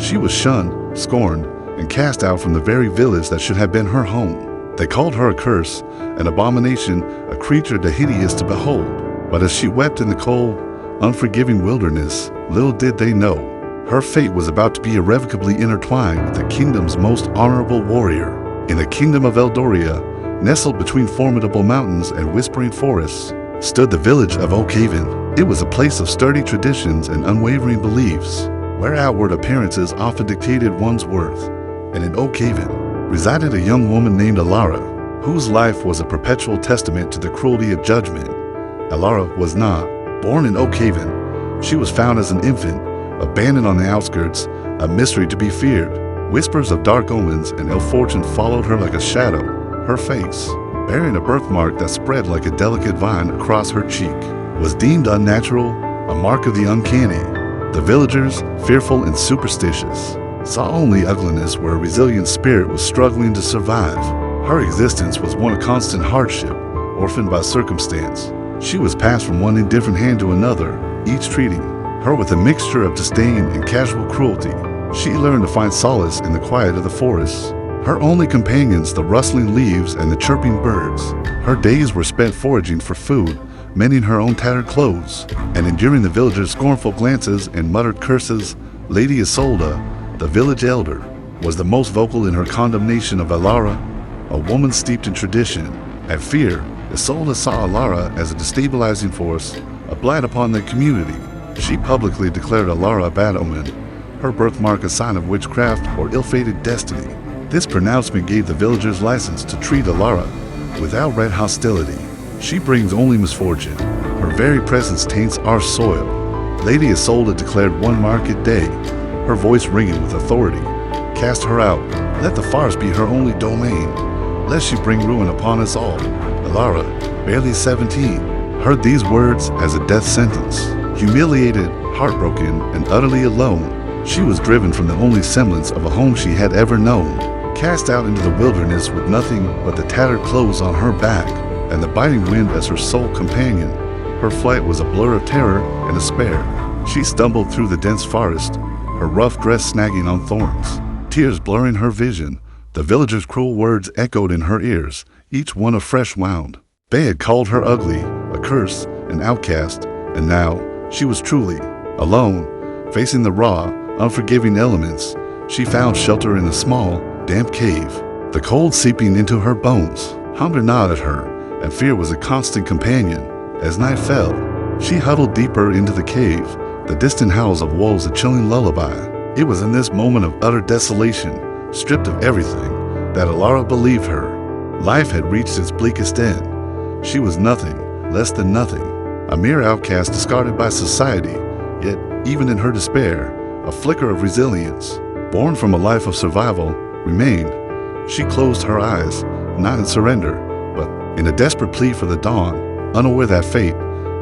She was shunned, scorned, and cast out from the very village that should have been her home. They called her a curse, an abomination, a creature too hideous to behold. But as she wept in the cold, unforgiving wilderness, little did they know, her fate was about to be irrevocably intertwined with the kingdom's most honorable warrior. In the kingdom of Eldoria, nestled between formidable mountains and whispering forests, stood the village of Oak Haven. It was a place of sturdy traditions and unwavering beliefs, where outward appearances often dictated one's worth. And in Oak Haven resided a young woman named Alara, whose life was a perpetual testament to the cruelty of judgment. Alara was not born in Oak Haven. She was found as an infant, abandoned on the outskirts, a mystery to be feared. Whispers of dark omens and ill fortune followed her like a shadow. Her face, bearing a birthmark that spread like a delicate vine across her cheek, was deemed unnatural, a mark of the uncanny. The villagers, fearful and superstitious, saw only ugliness where a resilient spirit was struggling to survive. Her existence was one of constant hardship, orphaned by circumstance. She was passed from one indifferent hand to another, each treating her with a mixture of disdain and casual cruelty. She learned to find solace in the quiet of the forests. Her only companions, the rustling leaves and the chirping birds. Her days were spent foraging for food, mending her own tattered clothes, and enduring the villagers' scornful glances and muttered curses. Lady Isolda, the village elder, was the most vocal in her condemnation of Alara, a woman steeped in tradition and fear. Isolda saw Alara as a destabilizing force, a blight upon the community. She publicly declared Alara a bad omen, her birthmark a sign of witchcraft or ill-fated destiny. This pronouncement gave the villagers license to treat Alara with outright hostility. She brings only misfortune. Her very presence taints our soil. Lady Isolda declared one market day, her voice ringing with authority. Cast her out. Let the forest be her only domain, lest she bring ruin upon us all. Alara, barely 17, heard these words as a death sentence. Humiliated, heartbroken, and utterly alone, she was driven from the only semblance of a home she had ever known, cast out into the wilderness with nothing but the tattered clothes on her back and the biting wind as her sole companion. Her flight was a blur of terror and despair. She stumbled through the dense forest, her rough dress snagging on thorns, tears blurring her vision. The villagers' cruel words echoed in her ears, each one a fresh wound. They had called her ugly, a curse, an outcast, and now she was truly alone, facing the raw, unforgiving elements. She found shelter in a small, damp cave, the cold seeping into her bones. Hunger gnawed at her, and fear was a constant companion. As night fell, she huddled deeper into the cave, the distant howls of wolves a chilling lullaby. It was in this moment of utter desolation, stripped of everything, that Alara believed her life had reached its bleakest end. She was nothing, less than nothing, a mere outcast discarded by society, yet even in her despair, a flicker of resilience, born from a life of survival, remained. She closed her eyes, not in surrender, but in a desperate plea for the dawn, unaware that fate,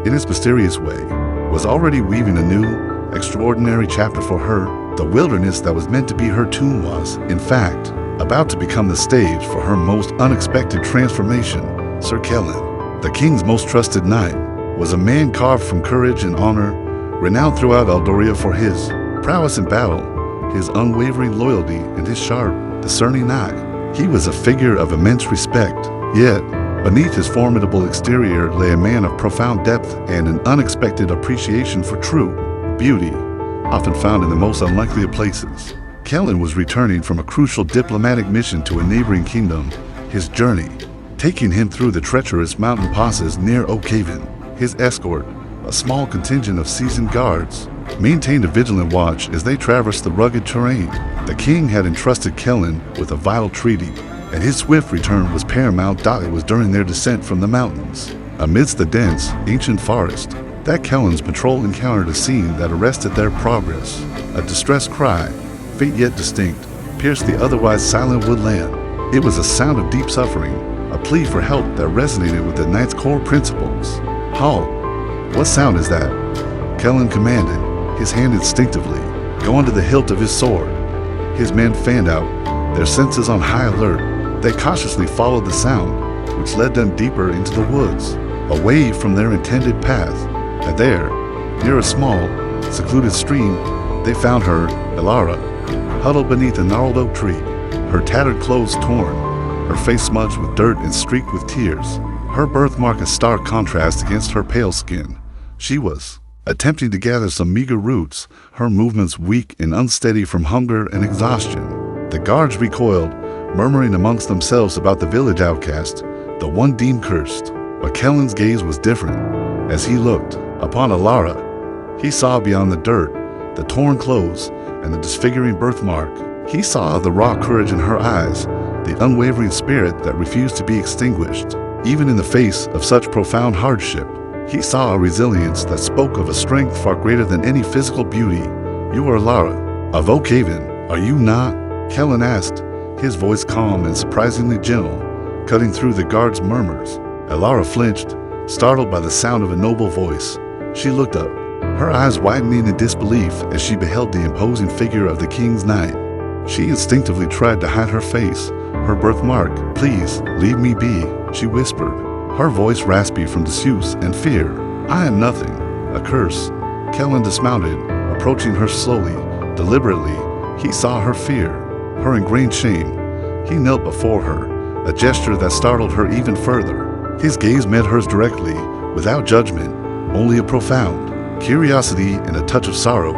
in its mysterious way, was already weaving a new, extraordinary chapter for her. The wilderness that was meant to be her tomb was, in fact, about to become the stage for her most unexpected transformation. Sir Kellen, the king's most trusted knight, was a man carved from courage and honor, renowned throughout Eldoria for his prowess in battle, his unwavering loyalty, and his sharp, discerning eye. He was a figure of immense respect, yet beneath his formidable exterior lay a man of profound depth and an unexpected appreciation for true beauty, often found in the most unlikely of places. Kellen was returning from a crucial diplomatic mission to a neighboring kingdom, his journey taking him through the treacherous mountain passes near Oak Haven. His escort, a small contingent of seasoned guards, maintained a vigilant watch as they traversed the rugged terrain. The king had entrusted Kellen with a vital treaty, and his swift return was paramount. It was during their descent from the mountains, amidst the dense, ancient forest, that Kellen's patrol encountered a scene that arrested their progress. A distressed cry, faint yet distinct, pierced the otherwise silent woodland. It was a sound of deep suffering, a plea for help that resonated with the knight's core principles. "Halt! What sound is that?" Kellen commanded, his hand instinctively going to the hilt of his sword. His men fanned out, their senses on high alert. They cautiously followed the sound, which led them deeper into the woods, away from their intended path. And there, near a small, secluded stream, they found her, Alara, huddled beneath a gnarled oak tree, her tattered clothes torn, her face smudged with dirt and streaked with tears, her birthmark a stark contrast against her pale skin. She was attempting to gather some meager roots, her movements weak and unsteady from hunger and exhaustion. The guards recoiled, murmuring amongst themselves about the village outcast, the one deemed cursed. But Kellen's gaze was different. As he looked upon Alara, he saw beyond the dirt, the torn clothes, and the disfiguring birthmark. He saw the raw courage in her eyes, the unwavering spirit that refused to be extinguished, even in the face of such profound hardship. He saw a resilience that spoke of a strength far greater than any physical beauty. "You are Alara of Oak Haven, are you not?" Kellen asked, his voice calm and surprisingly gentle, cutting through the guards' murmurs. Alara flinched, startled by the sound of a noble voice. She looked up, her eyes widening in disbelief as she beheld the imposing figure of the king's knight. She instinctively tried to hide her face, her birthmark. "Please, leave me be," she whispered, her voice raspy from disuse and fear. "I am nothing, a curse." Kellen dismounted, approaching her slowly, deliberately. He saw her fear, her ingrained shame. He knelt before her, a gesture that startled her even further. His gaze met hers directly, without judgment, only a profound curiosity and a touch of sorrow.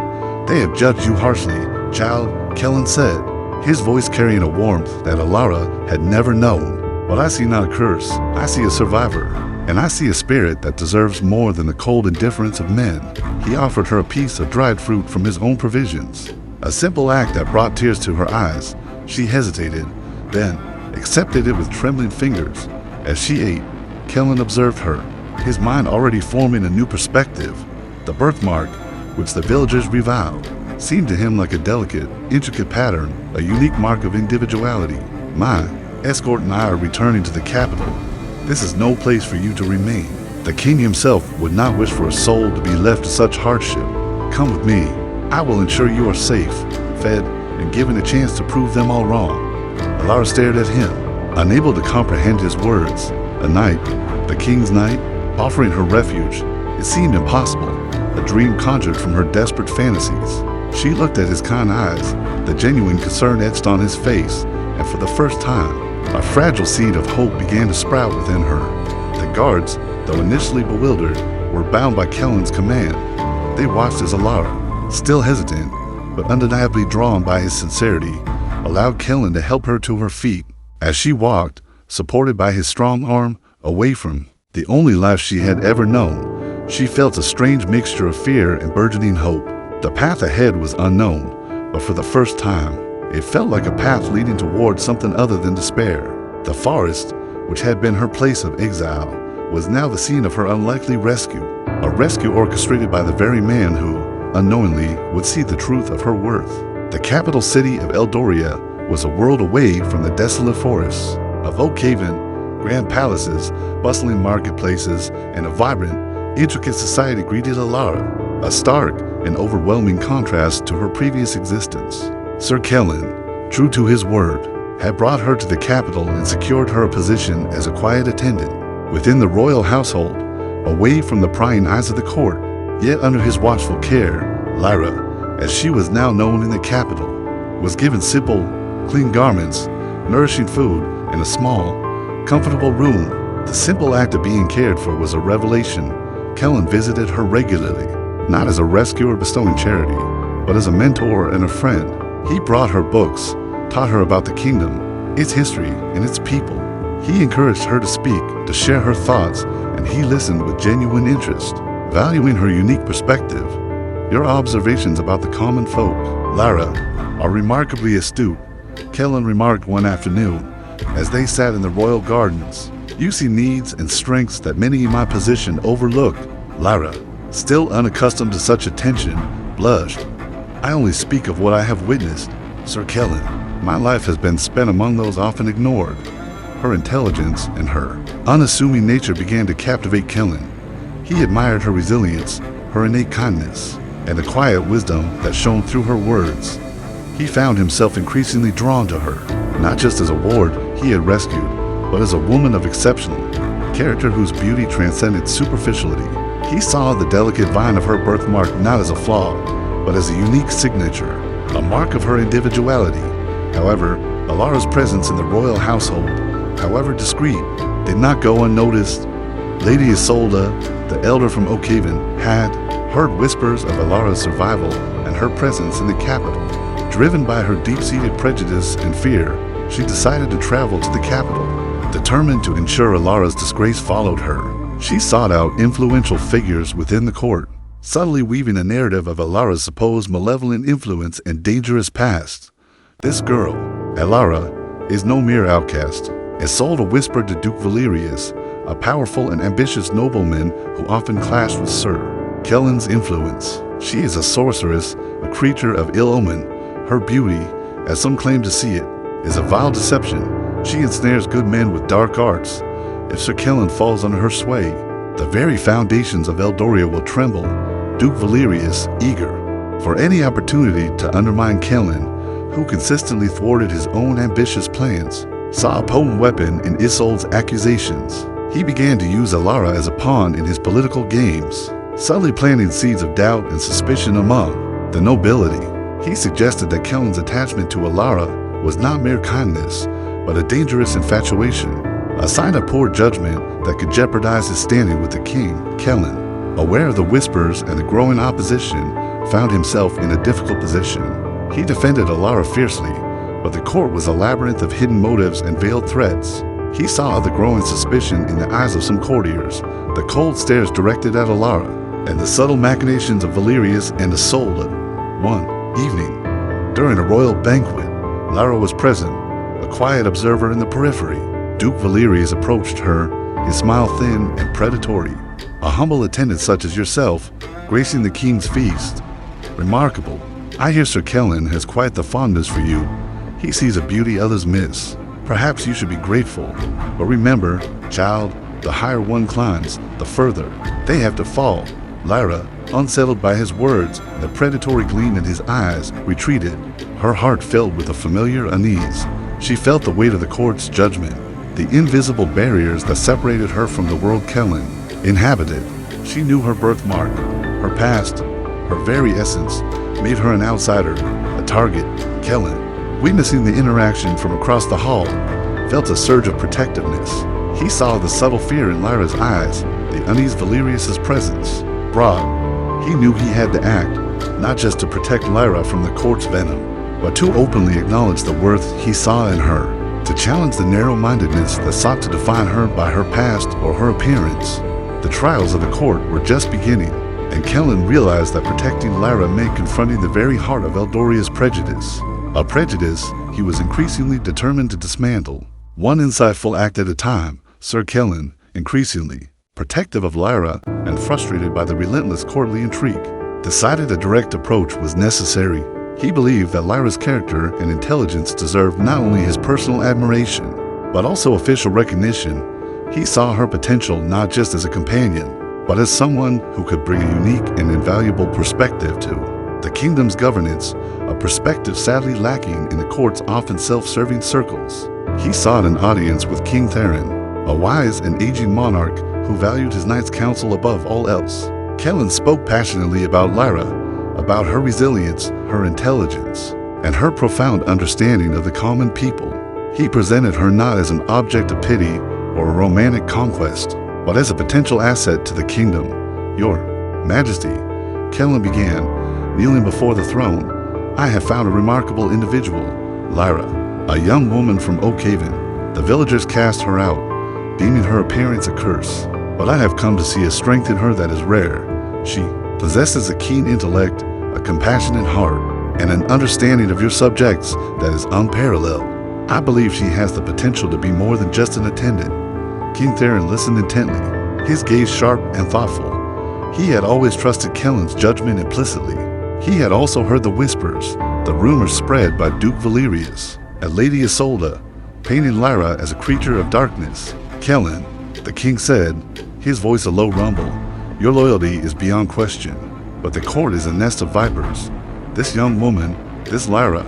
"They have judged you harshly, child," Kellen said, his voice carrying a warmth that Alara had never known. "But I see not a curse, I see a survivor, and I see a spirit that deserves more than the cold indifference of men." He offered her a piece of dried fruit from his own provisions, a simple act that brought tears to her eyes. She hesitated, then accepted it with trembling fingers. As she ate, Kellen observed her, his mind already forming a new perspective. The birthmark, which the villagers reviled, seemed to him like a delicate, intricate pattern, a unique mark of individuality. "My escort and I are returning to the capital. This is no place for you to remain. The king himself would not wish for a soul to be left to such hardship. Come with me. I will ensure you are safe, fed, and given a chance to prove them all wrong." Alara stared at him, unable to comprehend his words. A knight, the king's knight, offering her refuge. It seemed impossible, a dream conjured from her desperate fantasies. She looked at his kind eyes, the genuine concern etched on his face, and for the first time, a fragile seed of hope began to sprout within her. The guards, though initially bewildered, were bound by Kellen's command. They watched as Alara, still hesitant, but undeniably drawn by his sincerity, allowed Kellen to help her to her feet. As she walked, supported by his strong arm, away from the only life she had ever known, she felt a strange mixture of fear and burgeoning hope. The path ahead was unknown, but for the first time, it felt like a path leading toward something other than despair. The forest, which had been her place of exile, was now the scene of her unlikely rescue, a rescue orchestrated by the very man who, unknowingly, would see the truth of her worth. The capital city of Eldoria was a world away from the desolate forests of Oak Haven, grand palaces, bustling marketplaces, and a vibrant, intricate society greeted Alara, a stark and overwhelming contrast to her previous existence. Sir Kellen, true to his word, had brought her to the capital and secured her a position as a quiet attendant within the royal household, away from the prying eyes of the court. Yet under his watchful care, Lyra, as she was now known in the capital, was given simple, clean garments, nourishing food, and a small, comfortable room. The simple act of being cared for was a revelation. Kellen visited her regularly, not as a rescuer bestowing charity, but as a mentor and a friend. He brought her books, taught her about the kingdom, its history, and its people. He encouraged her to speak, to share her thoughts, and he listened with genuine interest, valuing her unique perspective. "Your observations about the common folk, Lyra, are remarkably astute," Kellen remarked one afternoon as they sat in the royal gardens. "You see needs and strengths that many in my position overlook." Lyra, still unaccustomed to such attention, blushed. "I only speak of what I have witnessed, Sir Kellen. My life has been spent among those often ignored." Her intelligence and her unassuming nature began to captivate Kellen. He admired her resilience, her innate kindness, and the quiet wisdom that shone through her words. He found himself increasingly drawn to her, not just as a ward he had rescued, but as a woman of exceptional character whose beauty transcended superficiality. He saw the delicate vine of her birthmark not as a flaw, but as a unique signature, a mark of her individuality. However, Alara's presence in the royal household, however discreet, did not go unnoticed. Lady Isolde, the elder from Oakhaven, had heard whispers of Alara's survival and her presence in the capital. Driven by her deep-seated prejudice and fear, she decided to travel to the capital. Determined to ensure Alara's disgrace followed her, she sought out influential figures within the court, subtly weaving a narrative of Alara's supposed malevolent influence and dangerous past. This girl, Alara, is no mere outcast. Isolde whispered to Duke Valerius, a powerful and ambitious nobleman who often clashed with Sir Kellen's influence. She is a sorceress, a creature of ill omen. Her beauty, as some claim to see it, is a vile deception. She ensnares good men with dark arts. If Sir Kellen falls under her sway, the very foundations of Eldoria will tremble. Duke Valerius, eager for any opportunity to undermine Kellen, who consistently thwarted his own ambitious plans, saw a potent weapon in Isolde's accusations. He began to use Alara as a pawn in his political games, subtly planting seeds of doubt and suspicion among the nobility. He suggested that Kellen's attachment to Alara was not mere kindness, but a dangerous infatuation, a sign of poor judgment that could jeopardize his standing with the king. Kellen, aware of the whispers and the growing opposition, found himself in a difficult position. He defended Alara fiercely, but the court was a labyrinth of hidden motives and veiled threats. He saw the growing suspicion in the eyes of some courtiers, the cold stares directed at Alara, and the subtle machinations of Valerius and Isolde. One evening, during a royal banquet, Alara was present, a quiet observer in the periphery. Duke Valerius approached her, his smile thin and predatory. "A humble attendant such as yourself, gracing the king's feast. Remarkable. I hear Sir Kellen has quite the fondness for you. He sees a beauty others miss. Perhaps you should be grateful. But remember, child, the higher one climbs, the further they have to fall." Lyra, unsettled by his words, the predatory gleam in his eyes, retreated, her heart filled with a familiar unease. She felt the weight of the court's judgment, the invisible barriers that separated her from the world Kellen inhabited. She knew her birthmark, her past, her very essence, made her an outsider, a target. Kellen, witnessing the interaction from across the hall, felt a surge of protectiveness. He saw the subtle fear in Lyra's eyes, the unease Valerius's presence brought. He knew he had to act, not just to protect Lyra from the court's venom, but to openly acknowledge the worth he saw in her, to challenge the narrow-mindedness that sought to define her by her past or her appearance. The trials of the court were just beginning, and Kellen realized that protecting Lyra meant confronting the very heart of Eldoria's prejudice, a prejudice he was increasingly determined to dismantle. One insightful act at a time, Sir Kellen, increasingly protective of Lyra and frustrated by the relentless courtly intrigue, decided a direct approach was necessary. He believed that Lyra's character and intelligence deserved not only his personal admiration, but also official recognition. He saw her potential not just as a companion, but as someone who could bring a unique and invaluable perspective to the kingdom's governance, a perspective sadly lacking in the court's often self-serving circles. He sought an audience with King Theron, a wise and aging monarch who valued his knight's counsel above all else. Kellen spoke passionately about Lyra, about her resilience, her intelligence, and her profound understanding of the common people. He presented her not as an object of pity or a romantic conquest, but as a potential asset to the kingdom. "Your Majesty," Kellen began, kneeling before the throne, "I have found a remarkable individual, Lyra, a young woman from Oakhaven. The villagers cast her out, deeming her appearance a curse, but I have come to see a strength in her that is rare. She possesses a keen intellect, a compassionate heart, and an understanding of your subjects that is unparalleled. I believe she has the potential to be more than just an attendant." King Theron listened intently, his gaze sharp and thoughtful. He had always trusted Kellen's judgment implicitly. He had also heard the whispers, the rumors spread by Duke Valerius and Lady Isolde, painting Lyra as a creature of darkness. "Kellen," the king said, his voice a low rumble, "your loyalty is beyond question, but the court is a nest of vipers. This young woman, this Lyra,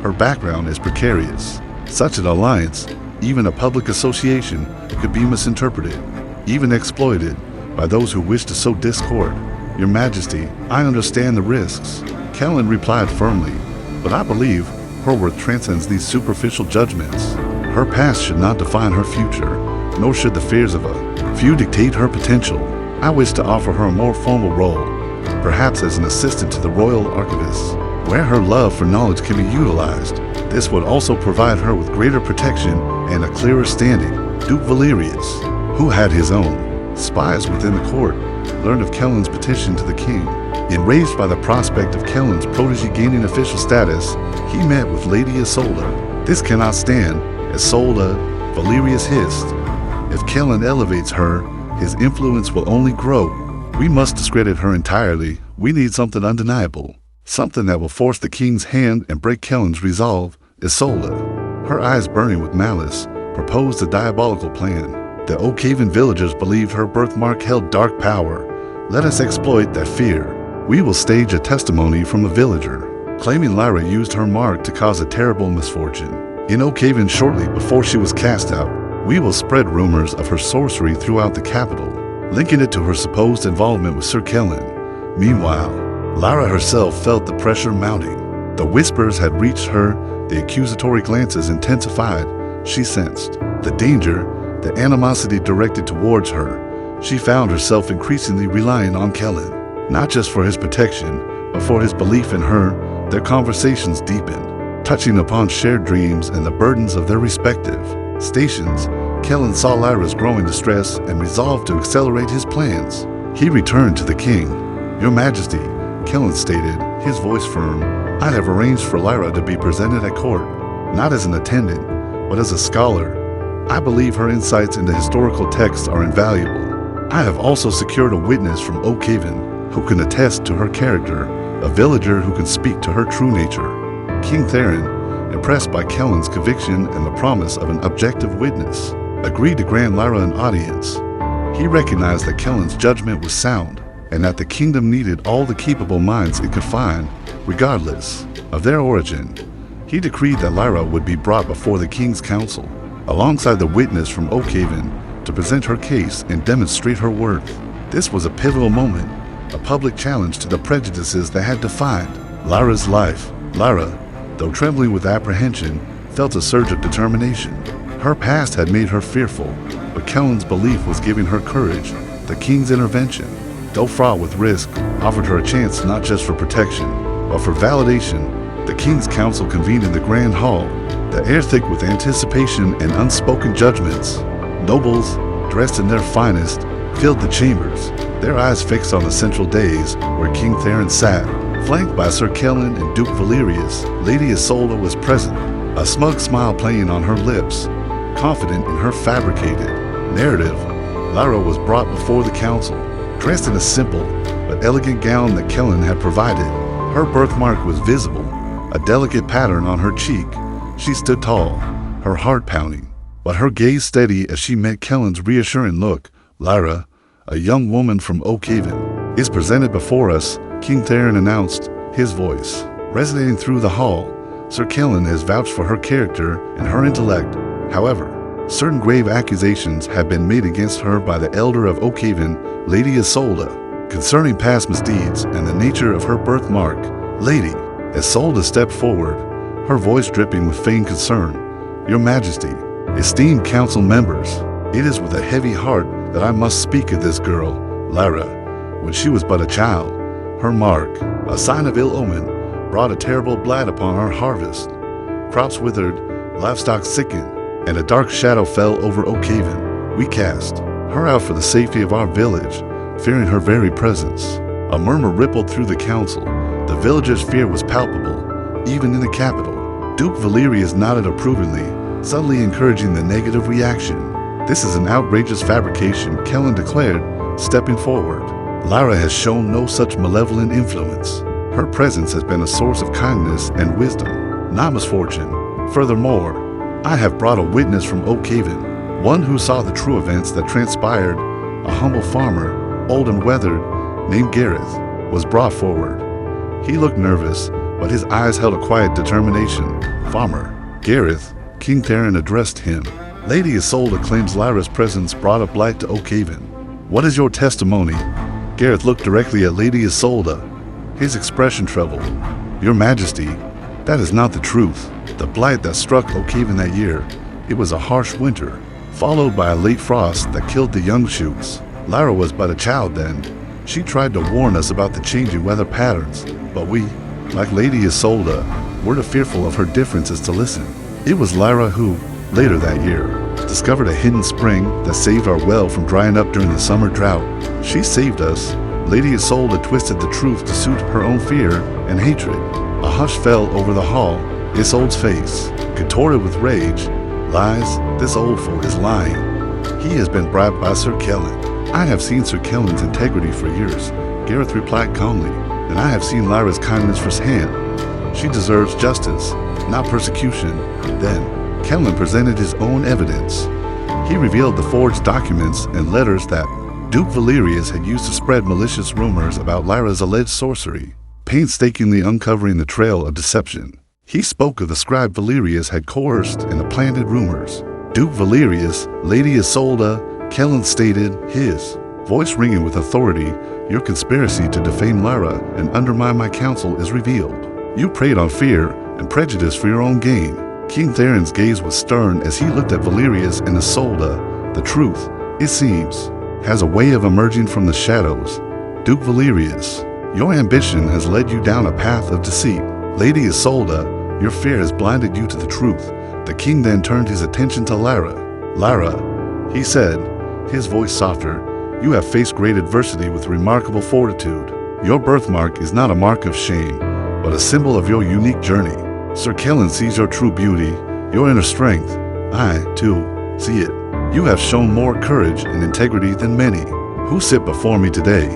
her background is precarious. Such an alliance, even a public association, could be misinterpreted, even exploited by those who wish to sow discord. Your Majesty, I understand the risks." Kellen replied firmly, but I believe her worth transcends these superficial judgments. Her past should not define her future, nor should the fears of a few dictate her potential. I wish to offer her a more formal role, perhaps as an assistant to the royal archivist, where her love for knowledge can be utilized. This would also provide her with greater protection and a clearer standing. Duke Valerius, who had his own spies within the court, learned of Kellen's petition to the king. Enraged by the prospect of Kellen's protege gaining official status, he met with Lady Isolde. This cannot stand, Isolde, Valerius hissed. If Kellen elevates her, his influence will only grow. We must discredit her entirely. We need something undeniable, something that will force the king's hand and break Kellen's resolve. Isolde, her eyes burning with malice, proposed a diabolical plan. The Oakhaven villagers believed her birthmark held dark power. Let us exploit that fear. We will stage a testimony from a villager, claiming Lyra used her mark to cause a terrible misfortune. In Oakhaven shortly before she was cast out, we will spread rumors of her sorcery throughout the capital, linking it to her supposed involvement with Sir Kellen. Meanwhile, Lyra herself felt the pressure mounting. The whispers had reached her, the accusatory glances intensified. She sensed the danger, the animosity directed towards her. She found herself increasingly relying on Kellen, not just for his protection, but for his belief in her. Their conversations deepened, touching upon shared dreams and the burdens of their respective stations. Kellen saw Lyra's growing distress and resolved to accelerate his plans. He returned to the king. "Your Majesty," Kellen stated, his voice firm, "I have arranged for Lyra to be presented at court, not as an attendant, but as a scholar. I believe her insights into historical texts are invaluable. I have also secured a witness from Oakhaven who can attest to her character, a villager who can speak to her true nature." King Theron, impressed by Kellen's conviction and the promise of an objective witness, agreed to grant Lyra an audience. He recognized that Kellen's judgment was sound, and that the kingdom needed all the capable minds it could find, regardless of their origin. He decreed that Lyra would be brought before the king's council, alongside the witness from Oakhaven, to present her case and demonstrate her worth. This was a pivotal moment, a public challenge to the prejudices that had defined Lyra's life. Lyra, though trembling with apprehension, felt a surge of determination. Her past had made her fearful, but Kellen's belief was giving her courage. The king's intervention, though fraught with risk, offered her a chance not just for protection, but for validation. The king's council convened in the grand hall, the air thick with anticipation and unspoken judgments. Nobles, dressed in their finest, filled the chambers, their eyes fixed on the central dais where King Theron sat. Flanked by Sir Kellen and Duke Valerius, Lady Isolde was present, a smug smile playing on her lips. Confident in her fabricated narrative, Lyra was brought before the council, dressed in a simple but elegant gown that Kellen had provided. Her birthmark was visible, a delicate pattern on her cheek. She stood tall, her heart pounding, but her gaze steady as she met Kellen's reassuring look. "Lyra, a young woman from Oakhaven, is presented before us," King Theron announced, his voice resonating through the hall. "Sir Kellen has vouched for her character and her intellect. However, certain grave accusations have been made against her by the elder of Oakhaven, Lady Isolde, concerning past misdeeds and the nature of her birthmark." Lady Isolde stepped forward, her voice dripping with feigned concern. "Your Majesty, esteemed council members, it is with a heavy heart that I must speak of this girl, Lyra. When she was but a child, her mark, a sign of ill omen, brought a terrible blight upon our harvest. Crops withered, livestock sickened, and a dark shadow fell over Oakhaven. We cast her out for the safety of our village, fearing her very presence." A murmur rippled through the council. The villagers' fear was palpable, even in the capital. Duke Valerius nodded approvingly, subtly encouraging the negative reaction. "This is an outrageous fabrication," Kellen declared, stepping forward. "Lyra has shown no such malevolent influence. Her presence has been a source of kindness and wisdom, not misfortune. Furthermore, I have brought a witness from Oakhaven, one who saw the true events that transpired. A humble farmer, old and weathered, named Gareth, was brought forward. He looked nervous, but his eyes held a quiet determination. Farmer Gareth, King Theron addressed him. Lady Isolde claims Lyra's presence brought a blight to Oakhaven. What is your testimony? Gareth looked directly at Lady Isolde. His expression troubled. Your Majesty, That is not the truth. The blight that struck Oakhaven that year, it was a harsh winter, followed by a late frost that killed the young shoots. Lyra was but a child then. She tried to warn us about the changing weather patterns, but we, like Lady Isolde, were too fearful of her differences to listen. It was Lyra who, later that year, discovered a hidden spring that saved our well from drying up during the summer drought. She saved us. Lady Isolde twisted the truth to suit her own fear and hatred. A hush fell over the hall. Isolde's face, contorted with rage. Lies, this old fool is lying. He has been bribed by Sir Kellen. I have seen Sir Kellen's integrity for years, Gareth replied calmly, and I have seen Lyra's kindness firsthand. She deserves justice, not persecution. Then, Kellen presented his own evidence. He revealed the forged documents and letters that Duke Valerius had used to spread malicious rumors about Lyra's alleged sorcery, painstakingly uncovering the trail of deception. He spoke of the scribe Valerius had coerced and planted rumors. Duke Valerius, Lady Isolde, Kellen stated, his voice ringing with authority, your conspiracy to defame Lyra and undermine my counsel is revealed. You preyed on fear and prejudice for your own gain. King Theron's gaze was stern as he looked at Valerius and Isolde. The truth, it seems, has a way of emerging from the shadows. Duke Valerius, your ambition has led you down a path of deceit. Lady Isolde, your fear has blinded you to the truth. The king then turned his attention to Lyra. Lyra, he said, his voice softer, you have faced great adversity with remarkable fortitude. Your birthmark is not a mark of shame, but a symbol of your unique journey. Sir Kellen sees your true beauty, your inner strength. I, too, see it. You have shown more courage and integrity than many who sit before me today.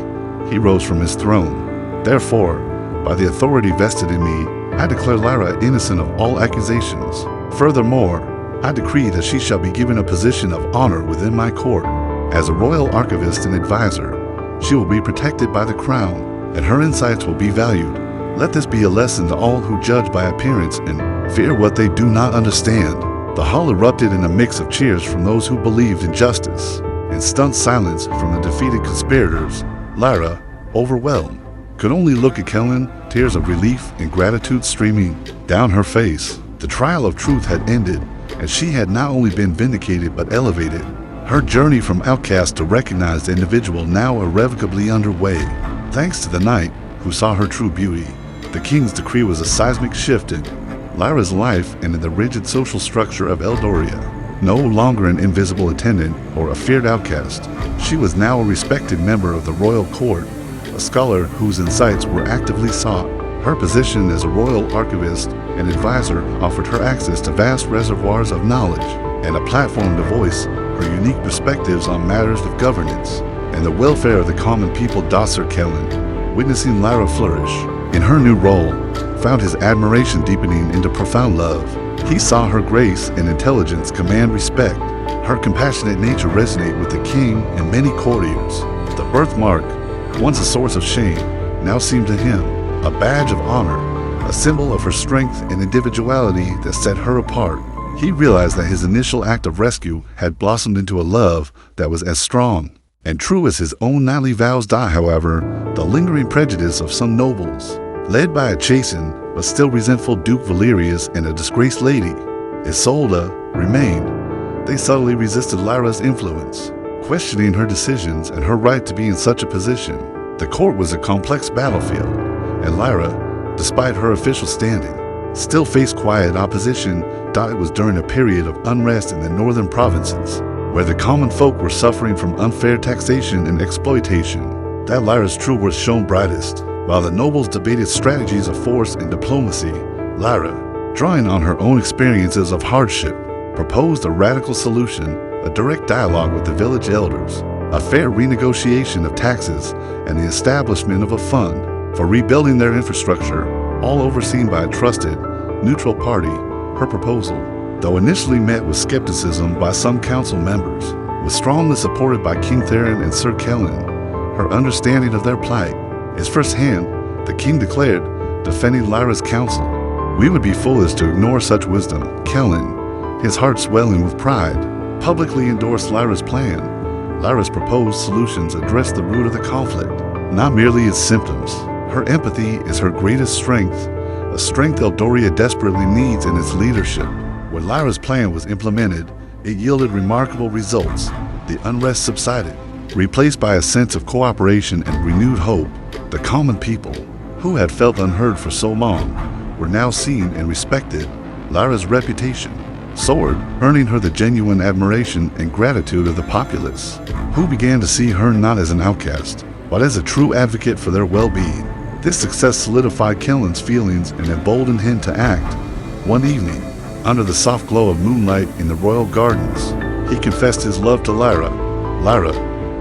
He rose from his throne. Therefore, by the authority vested in me, I declare Lyra innocent of all accusations. Furthermore, I decree that she shall be given a position of honor within my court. As a royal archivist and advisor, she will be protected by the crown, and her insights will be valued. Let this be a lesson to all who judge by appearance and fear what they do not understand. The hall erupted in a mix of cheers from those who believed in justice, and stunned silence from the defeated conspirators. Lyra, overwhelmed, could only look at Kellen, tears of relief and gratitude streaming down her face. The trial of truth had ended, and she had not only been vindicated but elevated. Her journey from outcast to recognized individual now irrevocably underway. Thanks to the knight who saw her true beauty, the king's decree was a seismic shift in Lyra's life and in the rigid social structure of Eldoria. No longer an invisible attendant or a feared outcast, she was now a respected member of the royal court, a scholar whose insights were actively sought. Her position as a royal archivist and advisor offered her access to vast reservoirs of knowledge and a platform to voice her unique perspectives on matters of governance and the welfare of the common people. Sir Kellen, witnessing Lyra flourish in her new role, found his admiration deepening into profound love. He saw her grace and intelligence command respect, her compassionate nature resonate with the king and many courtiers. The birthmark, once a source of shame, now seemed to him a badge of honor, a symbol of her strength and individuality that set her apart. He realized that his initial act of rescue had blossomed into a love that was as strong and true as his own knightly vows. However, the lingering prejudice of some nobles, led by a chastened but still resentful Duke Valerius and a disgraced Lady Isolde, remained. They subtly resisted Lyra's influence, questioning her decisions and her right to be in such a position. The court was a complex battlefield, and Lyra, despite her official standing, still faced quiet opposition. It was during a period of unrest in the northern provinces, where the common folk were suffering from unfair taxation and exploitation, that Lyra's true worth shone brightest. While the nobles debated strategies of force and diplomacy, Lyra, drawing on her own experiences of hardship, proposed a radical solution, a direct dialogue with the village elders, a fair renegotiation of taxes, and the establishment of a fund for rebuilding their infrastructure, all overseen by a trusted, neutral party. Her proposal, though initially met with skepticism by some council members, was strongly supported by King Theron and Sir Kellen. Her understanding of their plight is firsthand, the king declared, defending Lyra's counsel. We would be foolish to ignore such wisdom. Kellen, his heart swelling with pride, publicly endorsed Lyra's plan. Lyra's proposed solutions addressed the root of the conflict, not merely its symptoms. Her empathy is her greatest strength. a strength Eldoria desperately needs in its leadership. When Lyra's plan was implemented, it yielded remarkable results. The unrest subsided, replaced by a sense of cooperation and renewed hope. The common people, who had felt unheard for so long, were now seen and respected. Lyra's reputation soared, earning her the genuine admiration and gratitude of the populace, who began to see her not as an outcast, but as a true advocate for their well-being. This success solidified Kellen's feelings and emboldened him to act. One evening, under the soft glow of moonlight in the royal gardens, he confessed his love to Lyra. Lyra,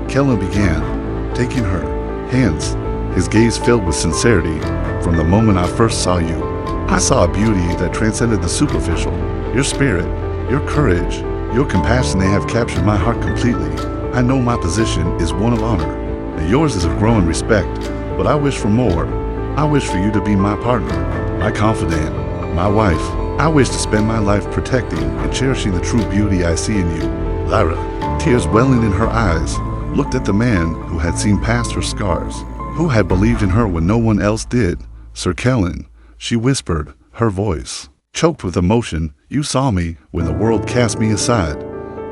Kellen began, taking her hands, his gaze filled with sincerity. From the moment I first saw you, I saw a beauty that transcended the superficial. Your spirit, your courage, your compassion, they have captured my heart completely. I know my position is one of honor, and yours is of growing respect, but I wish for more. I wish for you to be my partner, my confidant, my wife. I wish to spend my life protecting and cherishing the true beauty I see in you. Lyra, tears welling in her eyes, looked at the man who had seen past her scars, who had believed in her when no one else did. Sir Kellen, she whispered, her voice choked with emotion. You saw me when the world cast me aside.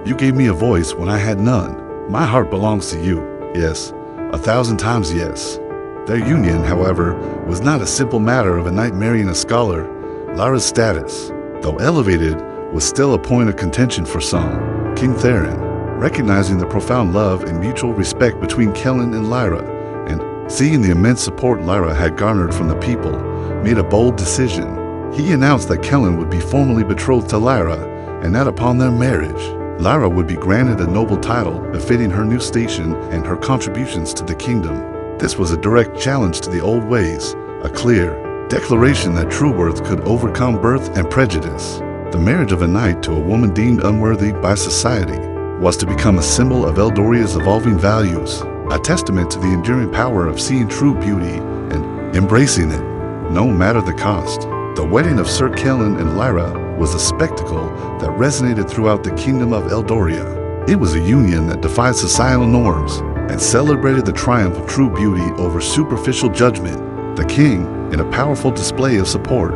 You gave me a voice when I had none. My heart belongs to you. Yes, 1,000 times yes. Their union, however, was not a simple matter of a knight marrying a scholar. Lyra's status, though elevated, was still a point of contention for some. King Theron, recognizing the profound love and mutual respect between Kellen and Lyra, and seeing the immense support Lyra had garnered from the people, made a bold decision. He announced that Kellen would be formally betrothed to Lyra, and that upon their marriage, Lyra would be granted a noble title befitting her new station and her contributions to the kingdom. This was a direct challenge to the old ways, a clear declaration that true worth could overcome birth and prejudice. The marriage of a knight to a woman deemed unworthy by society was to become a symbol of Eldoria's evolving values, a testament to the enduring power of seeing true beauty and embracing it, no matter the cost. The wedding of Sir Kellen and Lyra was a spectacle that resonated throughout the kingdom of Eldoria. It was a union that defied societal norms and celebrated the triumph of true beauty over superficial judgment. The king, in a powerful display of support,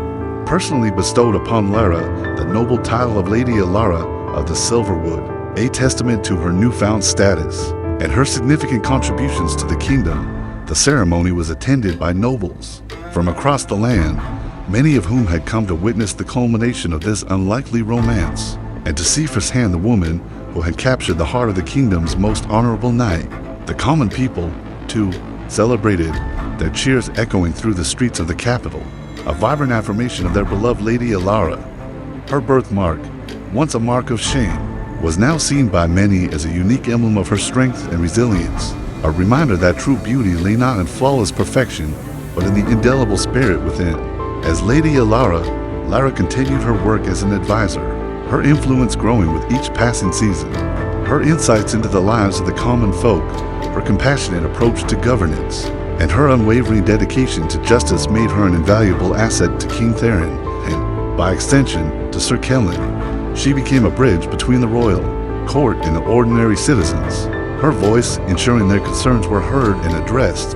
personally bestowed upon Lyra the noble title of Lady Alara of the Silverwood, a testament to her newfound status and her significant contributions to the kingdom. The ceremony was attended by nobles from across the land, many of whom had come to witness the culmination of this unlikely romance, and to see firsthand the woman who had captured the heart of the kingdom's most honorable knight. The common people, too, celebrated, their cheers echoing through the streets of the capital, a vibrant affirmation of their beloved Lady Alara. Her birthmark, once a mark of shame, was now seen by many as a unique emblem of her strength and resilience, a reminder that true beauty lay not in flawless perfection, but in the indelible spirit within. As Lady Alara, Lyra continued her work as an advisor, her influence growing with each passing season. Her insights into the lives of the common folk, her compassionate approach to governance, and her unwavering dedication to justice made her an invaluable asset to King Theron, and, by extension, to Sir Kellen. She became a bridge between the royal court and the ordinary citizens, her voice ensuring their concerns were heard and addressed.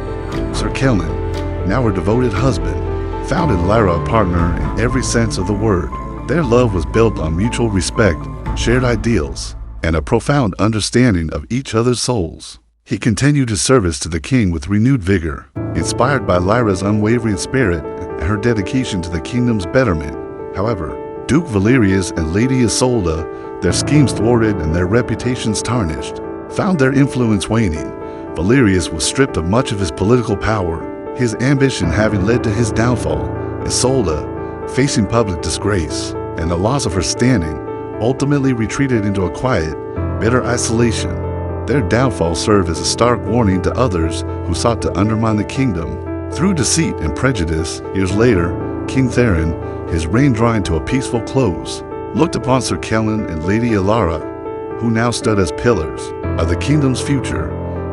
Sir Kellen, now her devoted husband, founded Lyra a partner in every sense of the word. Their love was built on mutual respect, shared ideals, and a profound understanding of each other's souls. He continued his service to the king with renewed vigor, inspired by Lyra's unwavering spirit and her dedication to the kingdom's betterment. However, Duke Valerius and Lady Isolde, their schemes thwarted and their reputations tarnished, found their influence waning. Valerius was stripped of much of his political power, his ambition having led to his downfall. Isolde, facing public disgrace and the loss of her standing, ultimately retreated into a quiet, bitter isolation. Their downfall served as a stark warning to others who sought to undermine the kingdom. Through deceit and prejudice, years later, King Theron, his reign drawing to a peaceful close, looked upon Sir Kellen and Lady Alara, who now stood as pillars of the kingdom's future.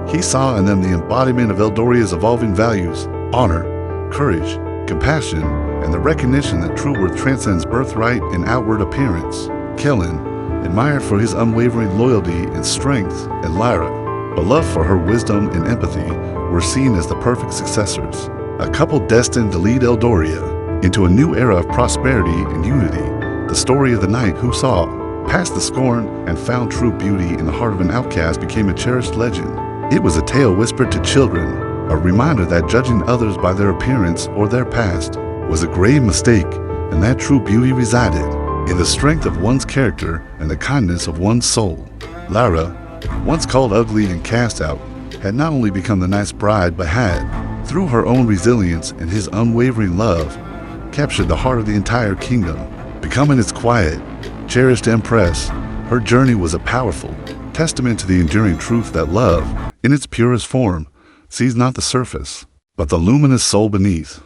He saw in them the embodiment of Eldoria's evolving values: honor, courage, compassion, and the recognition that true worth transcends birthright and outward appearance. Kellen, admired for his unwavering loyalty and strength, and Lyra, beloved for her wisdom and empathy, were seen as the perfect successors, a couple destined to lead Eldoria into a new era of prosperity and unity. The story of the knight who saw past the scorn and found true beauty in the heart of an outcast became a cherished legend. It was a tale whispered to children, a reminder that judging others by their appearance or their past was a grave mistake, and that true beauty resided in the strength of one's character and the kindness of one's soul. Lara, once called ugly and cast out, had not only become the knight's bride, but had, through her own resilience and his unwavering love, captured the heart of the entire kingdom. Becoming its quiet, cherished empress, her journey was a powerful testament to the enduring truth that love, in its purest form, sees not the surface, but the luminous soul beneath.